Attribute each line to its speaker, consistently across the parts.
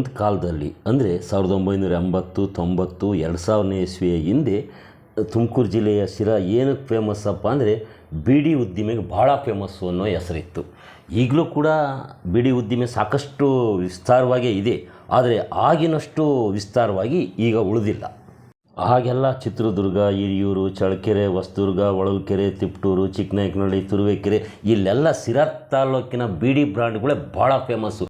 Speaker 1: ಒಂದು ಕಾಲದಲ್ಲಿ ಅಂದರೆ 1980, 90, 2000ನೇ ಇಸ್ವಿಯ ಹಿಂದೆ ತುಮಕೂರು ಜಿಲ್ಲೆಯ ಶಿರಾ ಏನಕ್ಕೆ ಫೇಮಸ್ಸಪ್ಪ ಅಂದರೆ ಬೀಡಿ ಉದ್ದಿಮೆಗೆ ಭಾಳ ಫೇಮಸ್ಸು ಅನ್ನೋ ಹೆಸರಿತ್ತು. ಈಗಲೂ ಕೂಡ ಬೀಡಿ ಉದ್ದಿಮೆ ಸಾಕಷ್ಟು ವಿಸ್ತಾರವಾಗೇ ಇದೆ, ಆದರೆ ಆಗಿನಷ್ಟು ವಿಸ್ತಾರವಾಗಿ ಈಗ ಉಳಿದಿಲ್ಲ. ಹಾಗೆಲ್ಲ ಚಿತ್ರದುರ್ಗ, ಹಿರಿಯೂರು, ಚಳ್ಳಕೆರೆ, ಹೊಸದುರ್ಗ, ಹೊಳಲ್ಕೆರೆ, ತಿಪಟೂರು, ಚಿಕ್ಕನಾಯಕನಹಳ್ಳಿ, ತುರುವೇಕೆರೆ ಇಲ್ಲೆಲ್ಲ ಸಿರಾ ತಾಲೂಕಿನ ಬೀಡಿ ಬ್ರ್ಯಾಂಡ್ಗಳೇ ಭಾಳ ಫೇಮಸ್ಸು.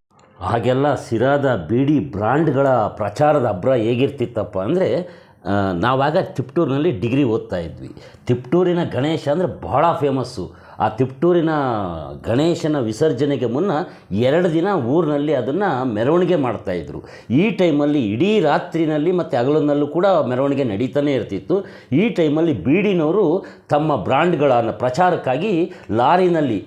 Speaker 1: ಹಾಗೆಲ್ಲ ಸಿರಾದ ಬೀಡಿ ಬ್ರ್ಯಾಂಡ್ಗಳ ಪ್ರಚಾರದ ಅಬ್ಬರ ಹೇಗಿರ್ತಿತ್ತಪ್ಪ ಅಂದರೆ, ನಾವಾಗ ತಿಪಟೂರಿನಲ್ಲಿ ಡಿಗ್ರಿ ಓದ್ತಾ ಇದ್ವಿ. ತಿಪಟೂರಿನ ಗಣೇಶ ಅಂದರೆ ಭಾಳ ಫೇಮಸ್ಸು. ಆ ತಿಪಟೂರಿನ ಗಣೇಶನ ವಿಸರ್ಜನೆಗೆ ಮುನ್ನ 2 ದಿನ ಊರಿನಲ್ಲಿ ಅದನ್ನು ಮೆರವಣಿಗೆ ಮಾಡ್ತಾಯಿದ್ರು. ಈ ಟೈಮಲ್ಲಿ ಇಡೀ ರಾತ್ರಿನಲ್ಲಿ ಮತ್ತು ಹಗಲಿನಲ್ಲೂ ಕೂಡ ಮೆರವಣಿಗೆ ನಡೀತಾನೆ ಇರ್ತಿತ್ತು. ಈ ಟೈಮಲ್ಲಿ ಬೀಡಿನವರು ತಮ್ಮ ಬ್ರ್ಯಾಂಡ್ಗಳ ಪ್ರಚಾರಕ್ಕಾಗಿ ಲಾರಿನಲ್ಲಿ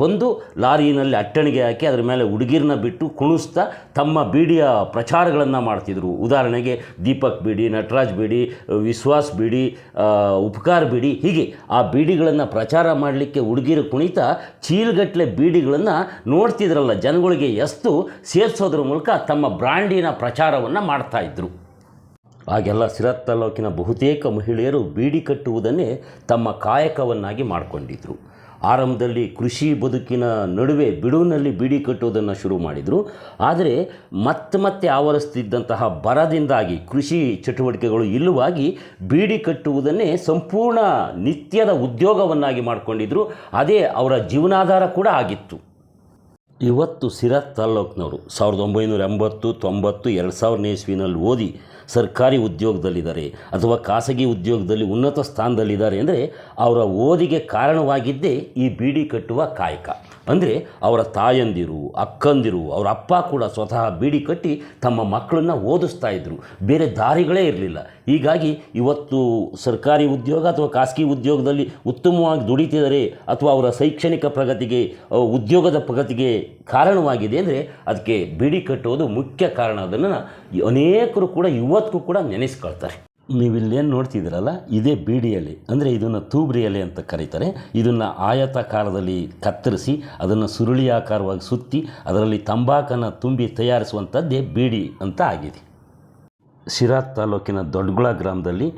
Speaker 1: ಬಂದು ಲಾರಿನಲ್ಲಿ ಅಟ್ಟಣಿಗೆ ಹಾಕಿ ಅದರ ಮೇಲೆ ಹುಡುಗಿರನ್ನ ಬಿಟ್ಟು ಕುಣಿಸ್ತಾ ತಮ್ಮ ಬೀಡಿಯ ಪ್ರಚಾರಗಳನ್ನು ಮಾಡ್ತಿದ್ರು. ಉದಾಹರಣೆಗೆ ದೀಪಕ್ ಬೀಡಿ, ನಟರಾಜ್ ಬೀಡಿ, ವಿಶ್ವಾಸ್ ಬೀಡಿ, ಉಪಕಾರ ಬೀಡಿ, ಹೀಗೆ ಆ ಬೀಡಿಗಳನ್ನು ಪ್ರಚಾರ ಮಾಡಲಿಕ್ಕೆ ಹುಡುಗಿರು ಕುಣಿತ ಚೀಲ್ಗಟ್ಟಲೆ ಬೀಡಿಗಳನ್ನು ನೋಡ್ತಿದ್ರಲ್ಲ ಜನಗಳಿಗೆ ಎಸ್ತು ಸೇರಿಸೋದ್ರ ಮೂಲಕ ತಮ್ಮ ಬ್ರ್ಯಾಂಡಿನ ಪ್ರಚಾರವನ್ನು ಮಾಡ್ತಾಯಿದ್ರು. ಹಾಗೆಲ್ಲ ಸಿರಾ ತಾಲೂಕಿನ ಬಹುತೇಕ ಮಹಿಳೆಯರು ಬೀಡಿ ಕಟ್ಟುವುದನ್ನೇ ತಮ್ಮ ಕಾಯಕವನ್ನಾಗಿ ಮಾಡಿಕೊಂಡಿದ್ರು. ಆರಂಭದಲ್ಲಿ ಕೃಷಿ ಬದುಕಿನ ನಡುವೆ ಬಿಡುವಿನಲ್ಲಿ ಬೀಡಿ ಕಟ್ಟುವುದನ್ನು ಶುರು ಮಾಡಿದರು. ಆದರೆ ಮತ್ತೆ ಆವರಿಸ್ತಿದ್ದಂತಹ ಬರದಿಂದಾಗಿ ಕೃಷಿ ಚಟುವಟಿಕೆಗಳು ಇಲ್ಲವಾಗಿ ಬೀಡಿ ಕಟ್ಟುವುದನ್ನೇ ಸಂಪೂರ್ಣ ನಿತ್ಯದ ಉದ್ಯೋಗವನ್ನಾಗಿ ಮಾಡಿಕೊಂಡಿದ್ರು. ಅದೇ ಅವರ ಜೀವನಾಧಾರ ಕೂಡ ಆಗಿತ್ತು. ಇವತ್ತು ಸಿರಾ ತಾಲ್ಲೂಕಿನವರು 1980, 90, 2000ನೇ ಇಸ್ವಿನಲ್ಲಿ ಓದಿ ಸರ್ಕಾರಿ ಉದ್ಯೋಗದಲ್ಲಿದ್ದಾರೆ ಅಥವಾ ಖಾಸಗಿ ಉದ್ಯೋಗದಲ್ಲಿ ಉನ್ನತ ಸ್ಥಾನದಲ್ಲಿದ್ದಾರೆ ಅಂದರೆ ಅವರ ಓದಿಗೆ ಕಾರಣವಾಗಿದ್ದೇ ಈ ಬೀಡಿ ಕಟ್ಟುವ ಕಾಯಕ. ಅಂದರೆ ಅವರ ತಾಯಂದಿರು, ಅಕ್ಕಂದಿರು, ಅವರ ಅಪ್ಪ ಕೂಡ ಸ್ವತಃ ಬೀಡಿ ಕಟ್ಟಿ ತಮ್ಮ ಮಕ್ಕಳನ್ನು ಓದಿಸ್ತಾ ಇದ್ದರು. ಬೇರೆ ದಾರಿಗಳೇ ಇರಲಿಲ್ಲ. ಹೀಗಾಗಿ ಇವತ್ತು ಸರ್ಕಾರಿ ಉದ್ಯೋಗ ಅಥವಾ ಖಾಸಗಿ ಉದ್ಯೋಗದಲ್ಲಿ ಉತ್ತಮವಾಗಿ ದುಡಿತಿದ್ದಾರೆ ಅಥವಾ ಅವರ ಶೈಕ್ಷಣಿಕ ಪ್ರಗತಿಗೆ, ಉದ್ಯೋಗದ ಪ್ರಗತಿಗೆ ಕಾರಣವಾಗಿದೆ ಅಂದರೆ ಅದಕ್ಕೆ ಬೀಡಿ ಕಟ್ಟುವುದು ಮುಖ್ಯ ಕಾರಣ. ಅದನ್ನು ಅನೇಕರು ಕೂಡ ಇವತ್ತಿಗೂ ಕೂಡ ನೆನೆಸ್ಕೊಳ್ತಾರೆ. ನೀವಿಲ್ಲೇನು ನೋಡ್ತಿದ್ದೀರಲ್ಲ, ಇದೇ ಬೀಡಿ ಎಲೆ, ಅಂದರೆ ಇದನ್ನು ತೂಬ್ರಿ ಎಲೆ ಅಂತ ಕರೀತಾರೆ. ಇದನ್ನು ಆಯತಾಕಾರದಲ್ಲಿ ಕತ್ತರಿಸಿ ಅದನ್ನು ಸುರುಳಿ ಆಕಾರವಾಗಿ ಸುತ್ತಿ ಅದರಲ್ಲಿ ತಂಬಾಕನ್ನು ತುಂಬಿ ತಯಾರಿಸುವಂಥದ್ದೇ ಬೀಡಿ ಅಂತ ಆಗಿದೆ. ಶಿರಾ ತಾಲೂಕಿನ ದೊಡ್ಡಗುಳ ಗ್ರಾಮದಲ್ಲಿ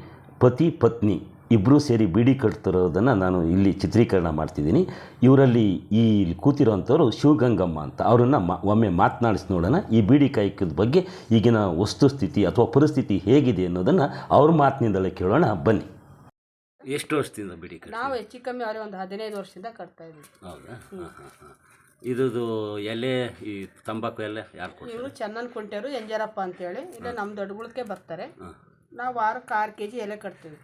Speaker 1: ಪತಿ ಪತ್ನಿ ಇಬ್ಬರೂ ಸೇರಿ ಬೀಡಿ ಕಟ್ತಿರೋದನ್ನು ನಾನು ಇಲ್ಲಿ ಚಿತ್ರೀಕರಣ ಮಾಡ್ತಿದ್ದೀನಿ. ಇವರಲ್ಲಿ ಈ ಕೂತಿರೋಂಥವ್ರು ಶಿವಗಂಗಮ್ಮ ಅಂತ. ಅವರನ್ನು ಒಮ್ಮೆ ಮಾತನಾಡಿಸಿ ನೋಡೋಣ. ಈ ಬೀಡಿ ಕಾಯಕದ ಬಗ್ಗೆ ಈಗಿನ ವಸ್ತುಸ್ಥಿತಿ ಅಥವಾ ಪರಿಸ್ಥಿತಿ ಹೇಗಿದೆ ಅನ್ನೋದನ್ನು ಅವ್ರ ಮಾತಿನಿಂದಲೇ ಕೇಳೋಣ, ಬನ್ನಿ. ಎಷ್ಟು ವರ್ಷದಿಂದ ಬೀಡಿ ಕಟ್ಟಿ?
Speaker 2: ನಾವು ಹೆಚ್ಚು ಕಮ್ಮಿ ಅವರೇ ಒಂದು 15 ವರ್ಷದಿಂದ ಕಟ್ತಾ ಇದ್ದೀವಿ.
Speaker 1: ಹೌದಾ? ಇದು ಎಲೆ, ಈ ತಂಬಾಕು ಎಲೆ ಯಾರು ಕೊಡ್ತಾರೆ?
Speaker 2: ಇವರು ಚನ್ನನ್ ಕುಂಟೆಯವರು, ಎಂಜರಪ್ಪ ಅಂತೇಳಿ. ಇಲ್ಲ, ನಮ್ಮ ದೊಡ್ಡಗುಳಕ್ಕೆ ಬರ್ತಾರೆ. ನಾವು ವಾರಕ್ಕೆ 6 kg ಎಲೆ ಕಟ್ತೀವಿ.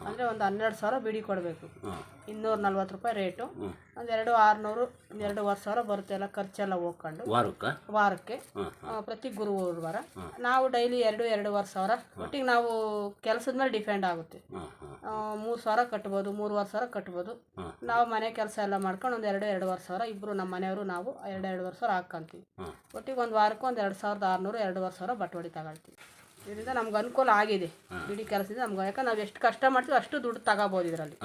Speaker 2: ಅಂದರೆ ಒಂದು 12,000 ಬೀಡಿ ಕೊಡಬೇಕು. 240 ರೂಪಾಯಿ ರೇಟು. ಒಂದು 600, 2,500 ಬರುತ್ತೆ. ಎಲ್ಲ ಖರ್ಚೆಲ್ಲ ಹೋಗ್ಕೊಂಡು ವಾರಕ್ಕೆ ಪ್ರತಿ ಗುರುವಾರ ನಾವು ಡೈಲಿ 2,500 ಒಟ್ಟಿಗೆ ನಾವು ಕೆಲಸದ ಮೇಲೆ ಡಿಪೆಂಡ್ ಆಗುತ್ತೆ. 3,000 ಕಟ್ಬೋದು, 3,500 ಕಟ್ಬೋದು. ನಾವು ಮನೆ ಕೆಲಸ ಎಲ್ಲ ಮಾಡ್ಕೊಂಡು ಒಂದು 2,500 ಇಬ್ಬರು ನಮ್ಮ ಮನೆಯವರು ನಾವು 2,500 ಹಾಕ್ಕೊಂತೀವಿ. ಒಟ್ಟಿಗೆ ಒಂದು ವಾರಕ್ಕೆ ಒಂದು 2,600, 2,500 ಬಟ್ಟೆ ತಗೊಳ್ತೀವಿ. ಇದರಿಂದ ನಮ್ಗೆ ಅನುಕೂಲ ಆಗಿದೆ ಬೀಡಿ ಕೆಲಸದಿಂದ ನಮ್ಗೆ. ಯಾಕಂದ್ರೆ ನಾವು ಎಷ್ಟು ಕಷ್ಟ ಮಾಡ್ತೀವಿ ಅಷ್ಟು ದುಡ್ಡು ತಗೋಬೋದು ಇದರಲ್ಲಿ.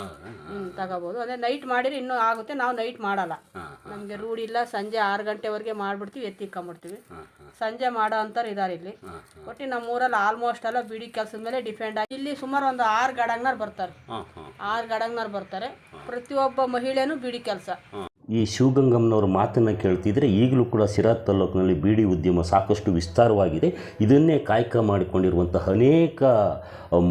Speaker 2: ತಗೋಬೋದು. ಅಂದರೆ ನೈಟ್ ಮಾಡಿದ್ರೆ ಇನ್ನೂ ಆಗುತ್ತೆ. ನಾವು ನೈಟ್ ಮಾಡಲ್ಲ, ನಮಗೆ ರೂಢಿ ಇಲ್ಲ. ಸಂಜೆ 6 ಗಂಟೆವರೆಗೆ ಮಾಡಿಬಿಡ್ತೀವಿ, ಎತ್ತಿಕ್ಕೊಂಬಿಡ್ತೀವಿ. ಸಂಜೆ ಮಾಡೋ ಅಂತಾರೆ ಇದ್ದಾರೆ ಇಲ್ಲಿ. ಒಟ್ಟು ನಮ್ಮ ಊರಲ್ಲಿ ಆಲ್ಮೋಸ್ಟ್ ಎಲ್ಲ ಬೀಡಿ ಕೆಲಸದ ಮೇಲೆ ಡಿಪೆಂಡ್ ಆಗಿ ಇಲ್ಲಿ ಸುಮಾರು ಒಂದು 6 ಗಡಂಗ್ನವ್ರು ಬರ್ತಾರೆ. 6 ಗಡಂಗ್ನವ್ರು ಬರ್ತಾರೆ. ಪ್ರತಿಯೊಬ್ಬ ಮಹಿಳೆನೂ ಬೀಡಿ ಕೆಲಸ.
Speaker 1: ಈ ಶಿವಗಂಗಮ್ಮನವ್ರ ಮಾತನ್ನು ಕೇಳ್ತಿದ್ರೆ ಈಗಲೂ ಕೂಡ ಸಿರಾ ತಾಲ್ಲೂಕಿನಲ್ಲಿ ಬೀಡಿ ಉದ್ಯಮ ಸಾಕಷ್ಟು ವಿಸ್ತಾರವಾಗಿದೆ. ಇದನ್ನೇ ಕಾಯಕ ಮಾಡಿಕೊಂಡಿರುವಂತಹ ಅನೇಕ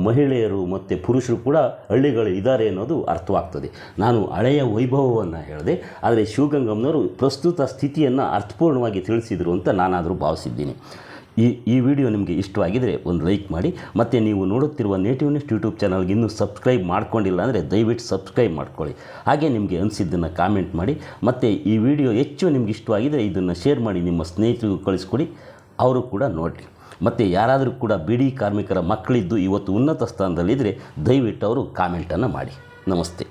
Speaker 1: ಮಹಿಳೆಯರು ಮತ್ತು ಪುರುಷರು ಕೂಡ ಹಳ್ಳಿಗಳು ಇದ್ದಾರೆ ಅನ್ನೋದು ಅರ್ಥವಾಗ್ತದೆ. ನಾನು ಹಳೆಯ ವೈಭವವನ್ನು ಹೇಳಿದೆ, ಆದರೆ ಶಿವಗಂಗಮ್ಮನವರು ಪ್ರಸ್ತುತ ಸ್ಥಿತಿಯನ್ನು ಅರ್ಥಪೂರ್ಣವಾಗಿ ತಿಳಿಸಿದರು ಅಂತ ನಾನಾದರೂ ಭಾವಿಸಿದ್ದೀನಿ. ಈ ವಿಡಿಯೋ ನಿಮಗೆ ಇಷ್ಟವಾಗಿದ್ದರೆ ಒಂದು ಲೈಕ್ ಮಾಡಿ. ಮತ್ತು ನೀವು ನೋಡುತ್ತಿರುವ ನೇಟಿವ್ ನೆಸ್ಟ್ ಯೂಟ್ಯೂಬ್ ಚಾನಲ್ಗೆ ಇನ್ನೂ ಸಬ್ಸ್ಕ್ರೈಬ್ ಮಾಡ್ಕೊಂಡಿಲ್ಲ ಅಂದರೆ ದಯವಿಟ್ಟು ಸಬ್ಸ್ಕ್ರೈಬ್ ಮಾಡ್ಕೊಳ್ಳಿ. ಹಾಗೆ ನಿಮಗೆ ಅನಿಸಿದ್ದನ್ನು ಕಾಮೆಂಟ್ ಮಾಡಿ. ಮತ್ತು ಈ ವಿಡಿಯೋ ಹೆಚ್ಚು ನಿಮ್ಗೆ ಇಷ್ಟವಾಗಿದ್ದರೆ ಇದನ್ನು ಶೇರ್ ಮಾಡಿ ನಿಮ್ಮ ಸ್ನೇಹಿತರಿಗೂ ಕಳಿಸ್ಕೊಡಿ, ಅವರು ಕೂಡ ನೋಡಿರಿ. ಮತ್ತು ಯಾರಾದರೂ ಕೂಡ ಬೀಡಿ ಕಾರ್ಮಿಕರ ಮಕ್ಕಳಿದ್ದು ಇವತ್ತು ಉನ್ನತ ಸ್ಥಾನದಲ್ಲಿದ್ದರೆ ದಯವಿಟ್ಟು ಅವರು ಕಾಮೆಂಟನ್ನು ಮಾಡಿ. ನಮಸ್ತೆ.